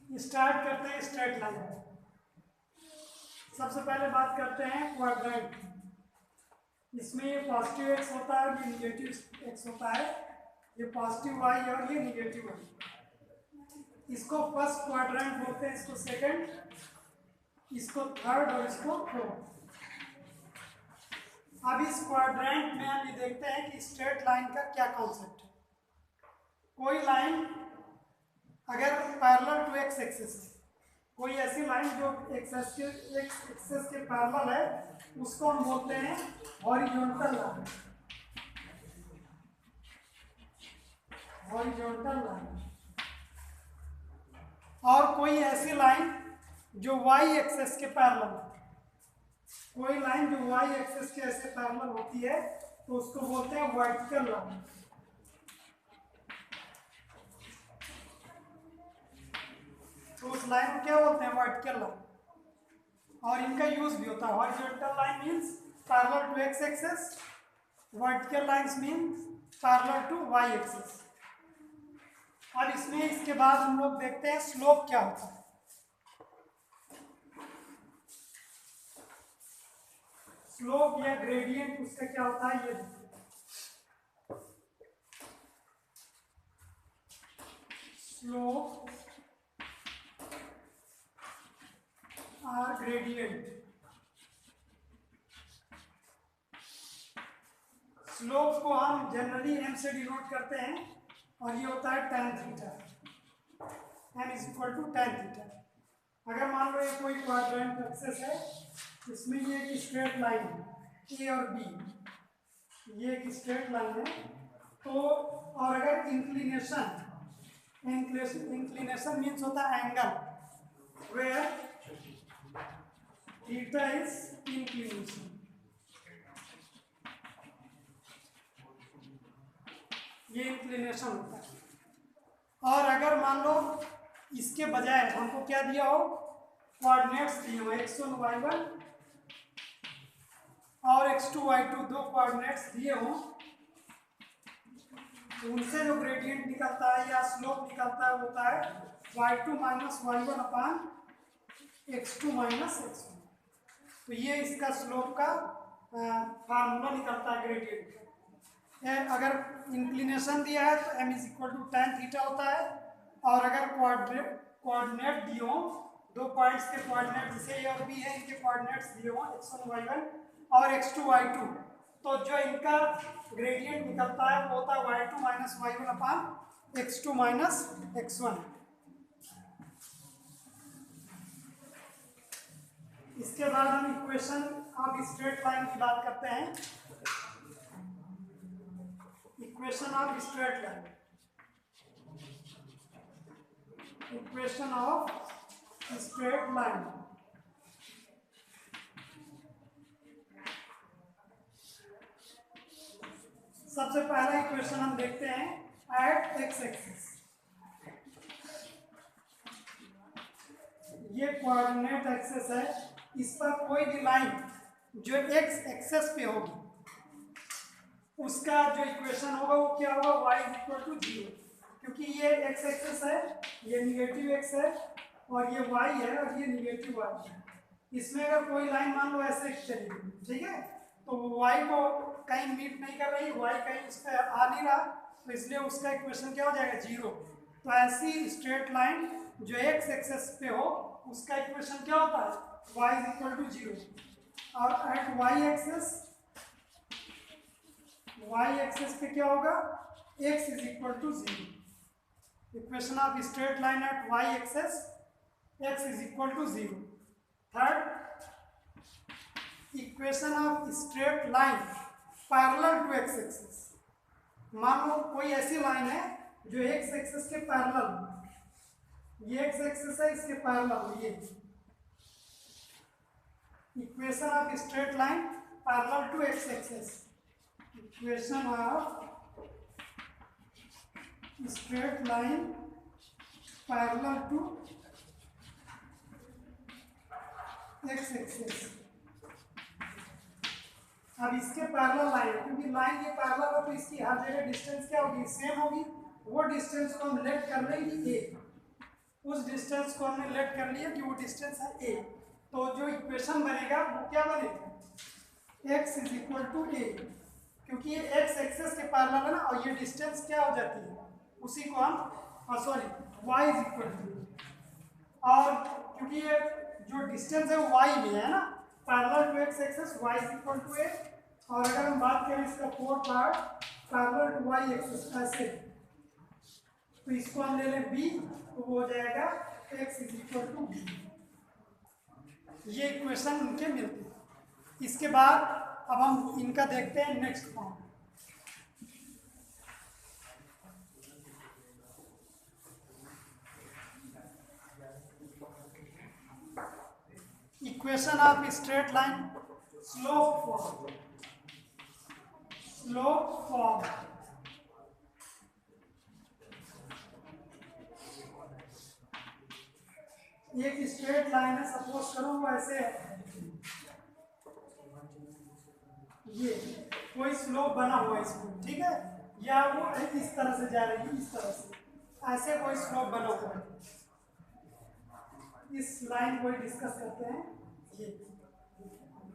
Start करते हैं straight line. सबसे पहले बात करते हैं क्वाड्रेंट। इसमें ये पॉजिटिव एक्स होता है, ये निगेटिव एक्स होता है, ये पॉजिटिव वाई और ये निगेटिव वाई। इसको फर्स्ट क्वाड्रेंट बोलते हैं, इसको सेकंड, इसको थर्ड और इसको फोर्थ। अब इस क्वाड्रेंट में हम ये देखते हैं कि स्ट्रेट लाइन का क्या कॉन्सेप्ट है। कोई लाइन अगर पैरेलल टू एक्स एक्सिस है, कोई ऐसी लाइन जो एक्स एक्सिस के पैरेलल है, उसको हम बोलते हैं हॉरिजॉन्टल लाइन। Horizontal line. और कोई ऐसी लाइन जो वाई एक्सिस के पैरेलल है, कोई लाइन जो वाई एक्सिस के ऐसे पैरेलल होती है तो उसको बोलते हैं वर्टिकल लाइन। तो उस लाइन को क्या बोलते हैं? Vertical line. और इनका यूज भी होता है। Horizontal line means parallel to x axis, vertical lines means parallel to y axis. अब इसमें इसके बाद हम लोग देखते हैं स्लोप क्या होता है। स्लोप या ग्रेडियंट उसका क्या होता है, ये देखिए। स्लोप और ग्रेडियंट। स्लोप को हम जनरली एम से डिनोट करते हैं और ये होता है tan theta. m is equal to tan theta. अगर मान लो ये कोई क्वाड्रेंट एक्सिस है, इसमें ये एक स्ट्रेट लाइन है ए और बी, ये एक स्ट्रेट लाइन है। तो और अगर इंक्लिनेशन मीन्स होता है angle where theta is inclination. ये इंक्लिनेशन होता है। और अगर मान लो इसके बजाय हमको क्या दिया हो, कोऑर्डिनेट्स दिए हो x1 y1 और x2 y2, दो कोऑर्डिनेट्स दिए हो, तो उनसे जो ग्रेडियंट निकलता है या स्लोप निकलता है होता है y2 माइनस y1 अपान x2 माइनस x1। तो ये इसका स्लोप का फार्मूला निकलता है ग्रेडियंट का। अगर इंक्लिनेशन दिया है तो m is equal to tan theta होता है। और अगर कोऑर्डिनेट दिए हो, दो पॉइंट्स के कोऑर्डिनेट जैसे ए और बी है, इनके कोऑर्डिनेट्स दिए हो x1 y1 और x2 y2, तो जो इनका ग्रेडियंट निकलता है वो होता है y2 माइनस y1 अपान x2 माइनस x1। इसके बाद हम इक्वेशन ऑफ स्ट्रेट लाइन की बात करते हैं। Equation of straight line. Equation of straight line. सबसे पहला इक्वेशन हम देखते हैं एट एक्स एक्सिस। ये कोऑर्डिनेट एक्सिस है, इस पर कोई भी लाइन जो एक्स एक्सिस पे होगी उसका जो इक्वेशन होगा वो क्या होगा, y इज इक्वल टू 0। क्योंकि ये एक्स एक्सिस है, ये निगेटिव एक्स है और ये y है और ये निगेटिव y है। इसमें अगर कोई लाइन मान लो ऐसे चलेगी, ठीक है, तो y को कहीं मीट नहीं कर रही, y कहीं उस पर आ नहीं रहा, तो इसलिए उसका इक्वेशन क्या हो जाएगा, 0। तो ऐसी स्ट्रेट लाइन जो एक्स एक्सिस पे हो उसका इक्वेशन क्या होता है, y इज इक्वल टू 0। और एट y एक्सिस पे क्या होगा, x is equal to 0। Equation of straight line at y axis, x is equal to 0। Third, equation of straight line parallel to x axis. मान लो कोई ऐसी line है जो एक्स एक्सिस के पैरेलल, ये एक्स एक्सिस है, इसके पैरेलल ये। Equation of straight line parallel to x axis. Equation of straight line parallel to x axis. अब इसके पैरेलल लाइन, क्योंकि लाइन ये पैरेलल है तो इसकी हर जगह डिस्टेंस क्या होगी, सेम होगी। वो डिस्टेंस को हम लेट कर लेंगे a, उस डिस्टेंस को हमने लेट कर लिया कि वो डिस्टेंस है ए। तो जो इक्वेशन बनेगा वो क्या बनेगा, x इज इक्वल टू ए, क्योंकि ये x एक्सेस के पैरेलल है ना, और ये डिस्टेंस क्या हो जाती है, उसी को हम sorry y is equal to, और क्योंकि ये जो डिस्टेंस है वो y में है ना, parallel to x axis y is equal to a. और अगर हम बात करें इसका fourth part parallel to y axis ऐसे, तो इसको हम ले लें b, तो वो हो जाएगा x is equal to b। ये इक्वेशन उनके मिलते हैं। इसके बाद अब हम इनका देखते हैं next form. Equation of straight line slope form, slope form. एक स्ट्रेट लाइन है, सपोज करो वो ऐसे है, ये कोई स्लोप बना हुआ है इसमें, ठीक है, या वो इस तरह से जा रही है, इस तरह से, ऐसे कोई स्लोप बना हुआ है। इस लाइन को डिस्कस करते हैं ये।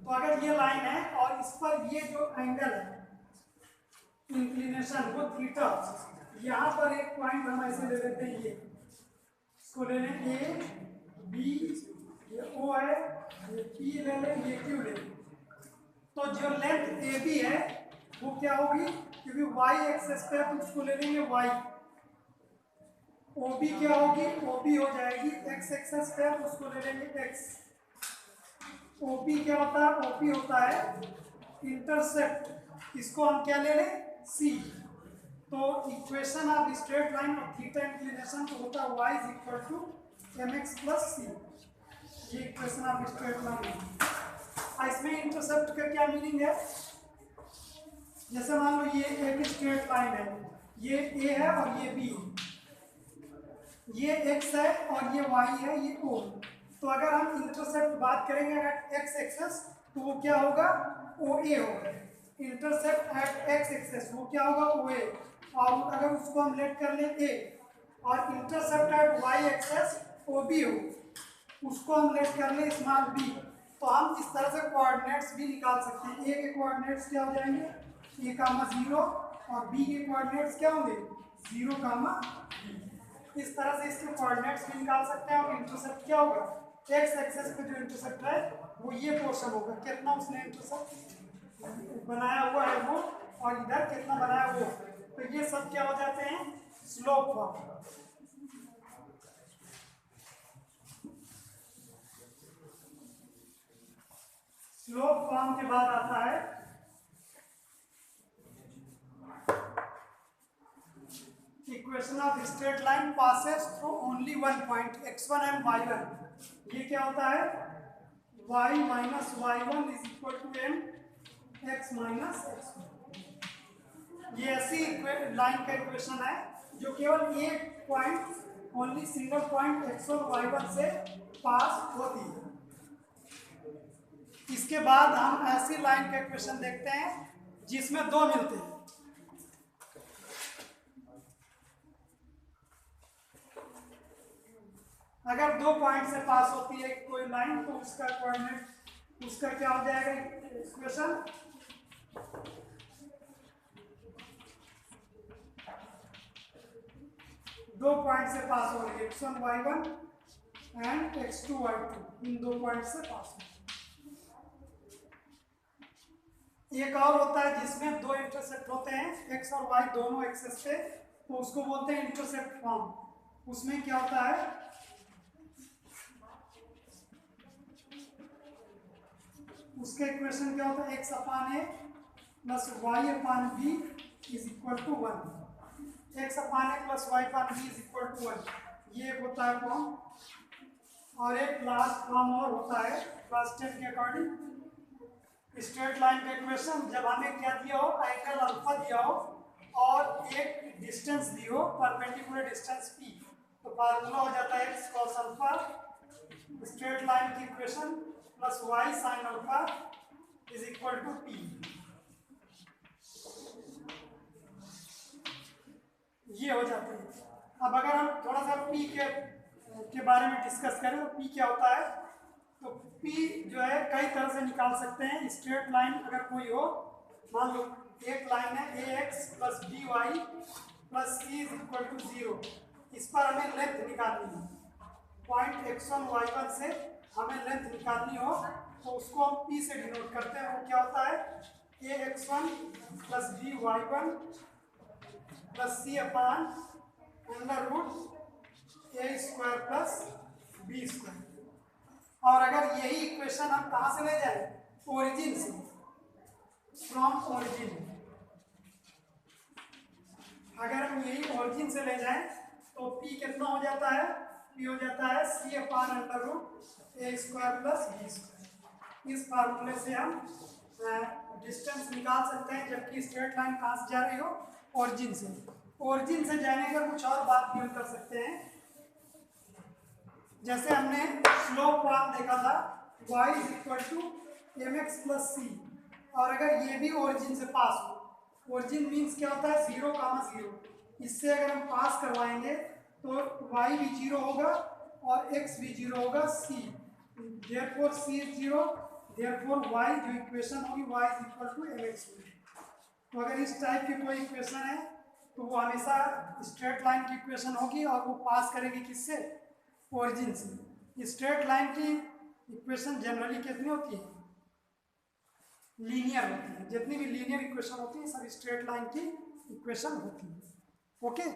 तो अगर ये लाइन है और इस पर ये जो एंगल है इंक्लिनेशन वो थीटा, यहाँ पर एक पॉइंट हम ऐसे ले लेते हैं, ये इसको ले लें ए बी, ये ओ है, ये पी ले लें, ये क्यू ले लें। तो जो लेंथ ए बी है वो क्या होगी, क्योंकि वाई एक्सेस पे तो उसको ले लेंगे वाई। ओ बी क्या होगी, ओ बी हो जाएगी एक्स एक्सेस पे, तो उसको ले लेंगे एक्स। ओ पी क्या होता है, ओ पी होता है इंटरसेप्ट, इसको हम क्या ले लें सी। तो equation of straight line of theta inclination तो होता है y is equal to mx plus c. ये इक्वेशन ऑफ स्ट्रेट लाइन है। इसमें इंटरसेप्ट का क्या मीनिंग है, जैसे मान लो ये एक स्ट्रेट लाइन है, ये a है और ये b है, ये x है और ये y है, ये o। तो अगर हम इंटरसेप्ट बात करेंगे एट x एक्सेस तो वो क्या होगा, OA होगा। इंटरसेप्ट एट x एक्सेस वो क्या होगा, OA। और अगर उसको हम लेट कर ले A, और intercept at y axis OB हो, उसको हम लेट कर ले स्मॉल b, तो हम इस तरह से कोऑर्डिनेट्स भी निकाल सकते हैं। A के कोऑर्डिनेट्स क्या हो जाएंगे, A कामा 0, और B के कोऑर्डिनेट्स क्या होंगे 0 कामा b। इस तरह से इसके कोऑर्डिनेट्स भी निकाल सकते हैं। और इंटरसेप्ट क्या होगा, x एक्सेस पे जो इंटरसेप्ट है वो ये पोर्शन होगा, कितना उसने इंटरसेप्ट बनाया हुआ है वो, और इधर कितना बनाया वो। तो ये सब क्या हो जाते हैं, स्लोप फॉर्म। स्लोप फॉर्म के बाद आता है equation of straight line passes through only one point x1 and y1। ये क्या होता है, y minus y1 is equal to m x minus x1। ये ऐसी लाइन का इक्वेशन है जो केवल एक point, only single point x1 y1 से पास होती है। इसके बाद हम ऐसी लाइन का इक्वेशन देखते हैं जिसमें दो मिलते हैं। अगर दो पॉइंट से पास होती है कोई लाइन तो उसका कोऑर्डिनेट, उसका क्या हो जाएगा इक्वेशन, दो पॉइंट से पास हो रही है x1 y1 and x2 y2, इन दो पॉइंट से पास हो। एक और होता है जिसमें दो इंटरसेप्ट होते हैं x और y दोनों एक्सेस पे, तो उसको बोलते हैं इंटरसेप्ट फॉर्म। उसमें क्या होता है, उसके इक्वेशन क्या होता है, x upon a plus y upon b is equal to 1। x upon a plus y upon b is equal to 1, ये एक होता है फॉर्म। और एक लास्ट फॉर्म और होता है क्लास 10 के अकॉर्डिंग, स्ट्रेट लाइन का इक्वेशन जब हमें क्या दिया हो, एंगल अल्फा दिया हो और एक डिस्टेंस दी हो, परपेंडिकुलर डिस्टेंस p, तो फार्मूला हो जाता है x cos alpha straight line की equation plus y sin alpha is equal to p। ये हो जाती है। अब अगर हम थोड़ा सा p के के बारे में डिस्कस करें तो पी क्या होता है। तो पी जो है कई तरह से निकाल सकते हैं। स्ट्रेट लाइन अगर कोई हो, मान लो एक लाइन है a x plus b y plus c is equal to 0, इस पर हमें लेंथ निकालनी है। पॉइंट x1 y1 से हमें लेंथ निकालनी हो तो उसको हम p से डिनोट करते हैं। वो क्या होता है, ए x1 प्लस बी वाई1 प्लस सी अपान अंडर रूट ए स्क्वायर प्लस बी स्क्वायर। और अगर यही इक्वेशन हम कहाँ से ले जाए, ओरिजिन से, फ्रॉम ओरिजिन, अगर हम यही ओरिजिन से ले जाएं तो p कितना हो जाता है, p हो जाता है c अपान अंडर रूट ए स्क्वायर प्लस बी स्क्वायर। इस फार्मूले से हम डिस्टेंस निकाल सकते हैं, जबकि स्ट्रेट लाइन कहाँ से जा रही हो, ओरिजिन से। ओरिजिन से जाने का कुछ और बात भी हम कर सकते हैं। जैसे हमने स्लोप फॉर्म देखा था y is equal to m x plus c, और अगर ये भी ओरिजिन से पास हो, ओरिजिन मीन्स क्या होता है, 0, 0, इससे अगर हम पास करवाएंगे तो y भी 0 होगा और x भी 0 होगा, c therefore c is 0, therefore y जो इक्वेशन होगी y is equal to m x. तो अगर इस टाइप की कोई इक्वेशन है तो वो हमेशा स्ट्रेट लाइन की इक्वेशन होगी और वो पास करेगी किससे, ओरिजिन से। स्ट्रेट लाइन की इक्वेशन जनरली कितनी होती है, लीनियर होती है। जितनी भी लीनियर इक्वेशन होती है सब स्ट्रेट लाइन की इक्वेशन होती है। ओके।